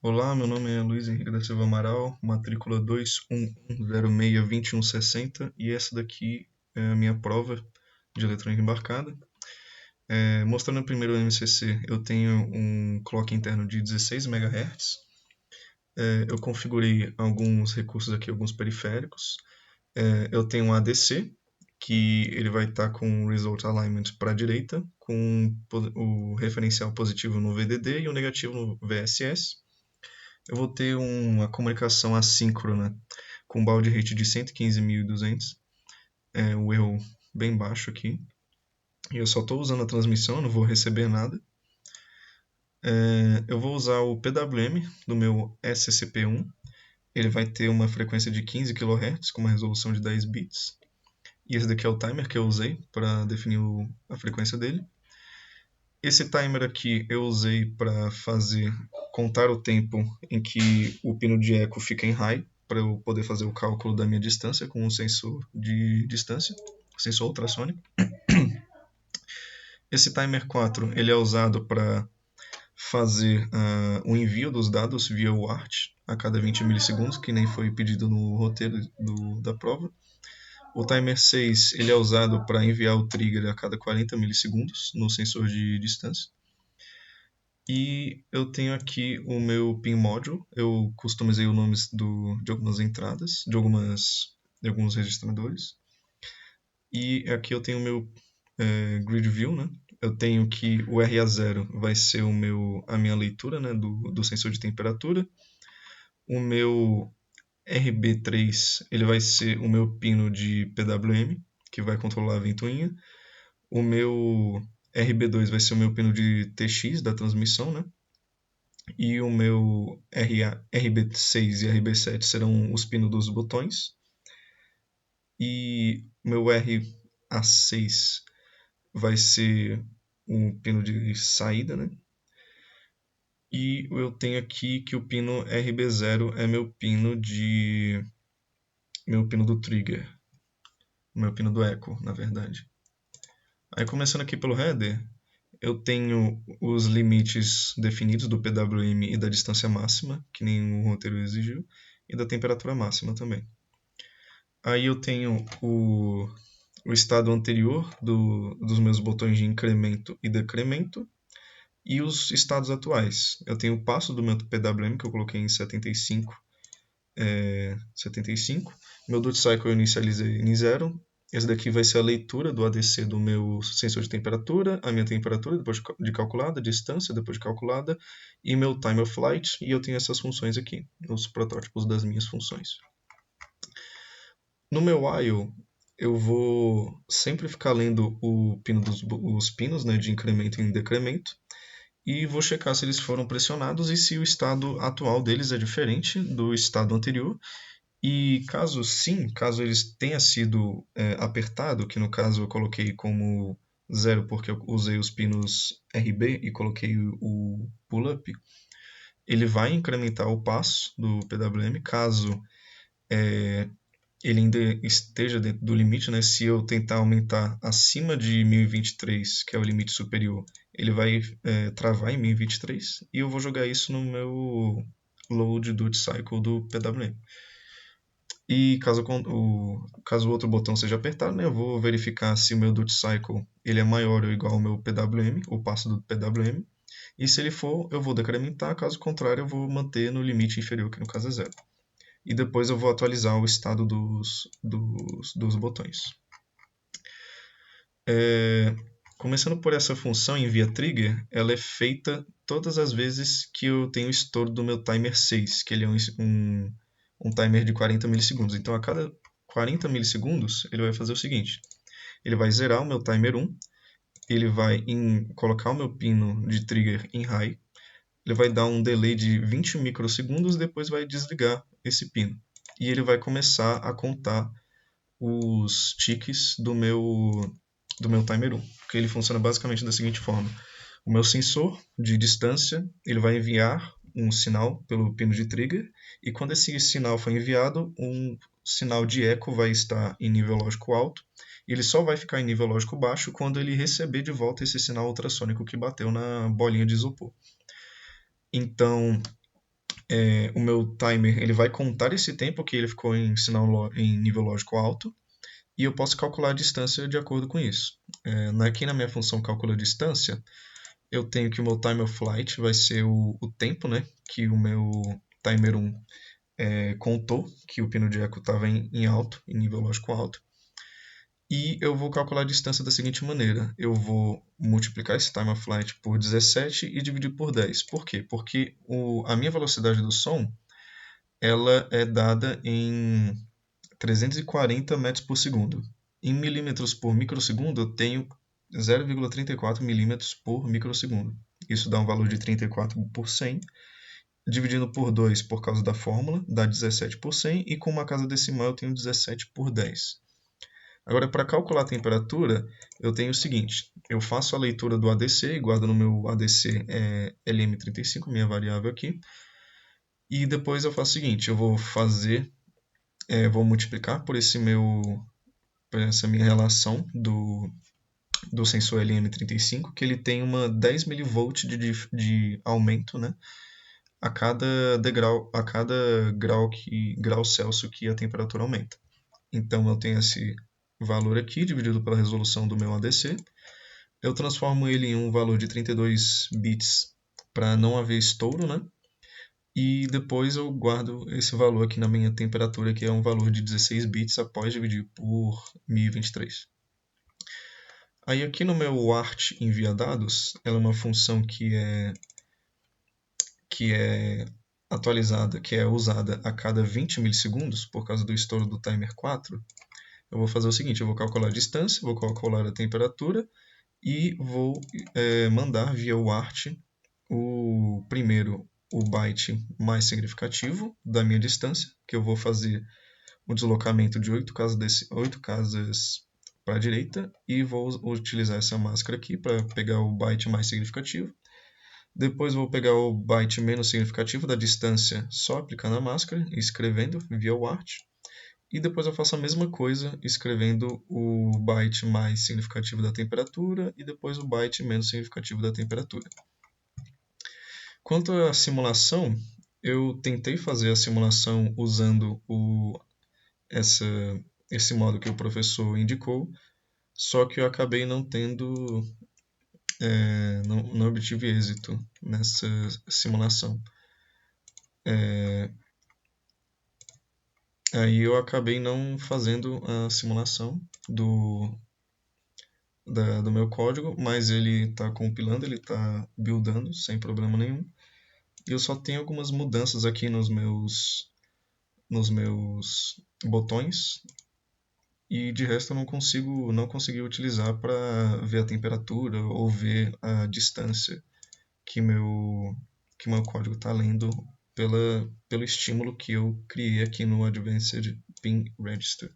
Olá, meu nome é Luiz Henrique da Silva Amaral, matrícula 21062160 e essa daqui é a minha prova de eletrônica embarcada. Mostrando a primeiro MCC, eu tenho um clock interno de 16 MHz. Eu configurei alguns recursos aqui, alguns periféricos. Eu tenho um ADC, que ele vai estar com o Result Alignment para a direita, com o referencial positivo no VDD e o negativo no VSS. Eu vou ter uma comunicação assíncrona com baud rate de 115.200. Um erro bem baixo aqui. E eu só estou usando a transmissão, não vou receber nada. Eu vou usar o PWM do meu SCP-1. Ele vai ter uma frequência de 15 kHz com uma resolução de 10 bits. E esse daqui é o timer que eu usei para definir a frequência dele. Esse timer aqui eu usei para contar o tempo em que o pino de eco fica em high, para eu poder fazer o cálculo da minha distância com um sensor de distância, sensor ultrassônico. Esse timer 4 ele é usado para fazer o envio dos dados via UART a cada 20 milissegundos, que nem foi pedido no roteiro da prova. O timer 6 ele é usado para enviar o trigger a cada 40 milissegundos no sensor de distância. E eu tenho aqui o meu pin module. Eu customizei os nomes de algumas entradas, de alguns registradores. E aqui eu tenho o meu grid view, né? Eu tenho que o RA0 vai ser a minha leitura, né, do sensor de temperatura. O meu RB3 ele vai ser o meu pino de PWM, que vai controlar a ventoinha. O meu RB2 vai ser o meu pino de TX da transmissão, né? E o meu RB6 e RB7 serão os pinos dos botões. E o meu RA6 vai ser um pino de saída, né? E eu tenho aqui que o pino RB0 é meu pino do trigger, meu pino do echo, na verdade. Aí começando aqui pelo header, eu tenho os limites definidos do PWM e da distância máxima, que nem o roteiro exigiu, e da temperatura máxima também. Aí eu tenho o estado anterior dos meus botões de incremento e decremento e os estados atuais. Eu tenho o passo do meu PWM, que eu coloquei em 75. 75. Meu duty cycle eu inicializei em 0. Esse daqui vai ser a leitura do ADC do meu sensor de temperatura, a minha temperatura depois de calculada, a distância depois de calculada, e meu time of flight, e eu tenho essas funções aqui, os protótipos das minhas funções. No meu while, eu vou sempre ficar lendo os pinos, né, de incremento e decremento, e vou checar se eles foram pressionados e se o estado atual deles é diferente do estado anterior. E caso sim, caso eles tenha sido apertado, que no caso eu coloquei como 0 porque eu usei os pinos RB e coloquei o pull-up, ele vai incrementar o passo do PWM. Caso ele ainda esteja dentro do limite, né? Se eu tentar aumentar acima de 1023, que é o limite superior, ele vai travar em 1023 e eu vou jogar isso no meu load duty cycle do PWM. E caso o outro botão seja apertado, né, eu vou verificar se o meu duty cycle ele é maior ou igual ao meu PWM, o passo do PWM. E se ele for, eu vou decrementar, caso contrário, eu vou manter no limite inferior, que no caso é 0. E depois eu vou atualizar o estado dos botões. Começando por essa função envia trigger, ela é feita todas as vezes que eu tenho estouro do meu timer 6, que ele é um timer de 40 milissegundos. Então a cada 40 milissegundos ele vai fazer o seguinte: ele vai zerar o meu timer 1, ele vai colocar o meu pino de trigger em high, ele vai dar um delay de 20 microsegundos e depois vai desligar esse pino. E ele vai começar a contar os ticks do meu timer 1, que ele funciona basicamente da seguinte forma: o meu sensor de distância ele vai enviar um sinal pelo pino de trigger, e quando esse sinal for enviado, um sinal de eco vai estar em nível lógico alto, e ele só vai ficar em nível lógico baixo quando ele receber de volta esse sinal ultrassônico que bateu na bolinha de isopor. Então, O meu timer ele vai contar esse tempo que ele ficou em em nível lógico alto e eu posso calcular a distância de acordo com isso. Aqui na minha função calcula a distância, eu tenho que o meu time of flight vai ser o tempo, né, que o meu timer 1 contou que o pino de eco estava em alto, em nível lógico alto. E eu vou calcular a distância da seguinte maneira: eu vou multiplicar esse time of flight por 17 e dividir por 10. Por quê? Porque a minha velocidade do som ela é dada em 340 metros por segundo. Em milímetros por microsegundo, eu tenho 0,34 milímetros por microsegundo. Isso dá um valor de 34 por 100. Dividindo por 2 por causa da fórmula, dá 17 por 100. E com uma casa decimal, eu tenho 17 por 10. Agora, para calcular a temperatura, eu tenho o seguinte: eu faço a leitura do ADC e guardo no meu ADC LM35, minha variável aqui. E depois eu faço o seguinte: eu vou vou multiplicar por por essa minha relação do sensor LM35, que ele tem uma 10 milivolt de aumento, né? A cada degrau, a cada grau Celsius que a temperatura aumenta. Então eu tenho esse valor aqui dividido pela resolução do meu ADC. Eu transformo ele em um valor de 32 bits para não haver estouro, né? E depois eu guardo esse valor aqui na minha temperatura, que é um valor de 16 bits após dividir por 1023. Aí aqui no meu art envia dados, ela é uma função que é atualizada, que é usada a cada 20 milissegundos por causa do estouro do timer 4. Eu vou fazer o seguinte: eu vou calcular a distância, vou calcular a temperatura e vou mandar via o art primeiro o byte mais significativo da minha distância, que eu vou fazer um deslocamento de 8 casas para a direita e vou utilizar essa máscara aqui para pegar o byte mais significativo. Depois vou pegar o byte menos significativo da distância só aplicando a máscara e escrevendo via o art. E depois eu faço a mesma coisa escrevendo o byte mais significativo da temperatura e depois o byte menos significativo da temperatura. Quanto à simulação, eu tentei fazer a simulação usando esse modo que o professor indicou, só que eu acabei não tendo, não obtive êxito nessa simulação. Aí eu acabei não fazendo a simulação do meu código, mas ele está compilando, ele está buildando sem problema nenhum. E eu só tenho algumas mudanças aqui nos meus botões e de resto eu não consegui utilizar para ver a temperatura ou ver a distância que meu código está lendo pelo estímulo que eu criei aqui no Advanced Ping Register.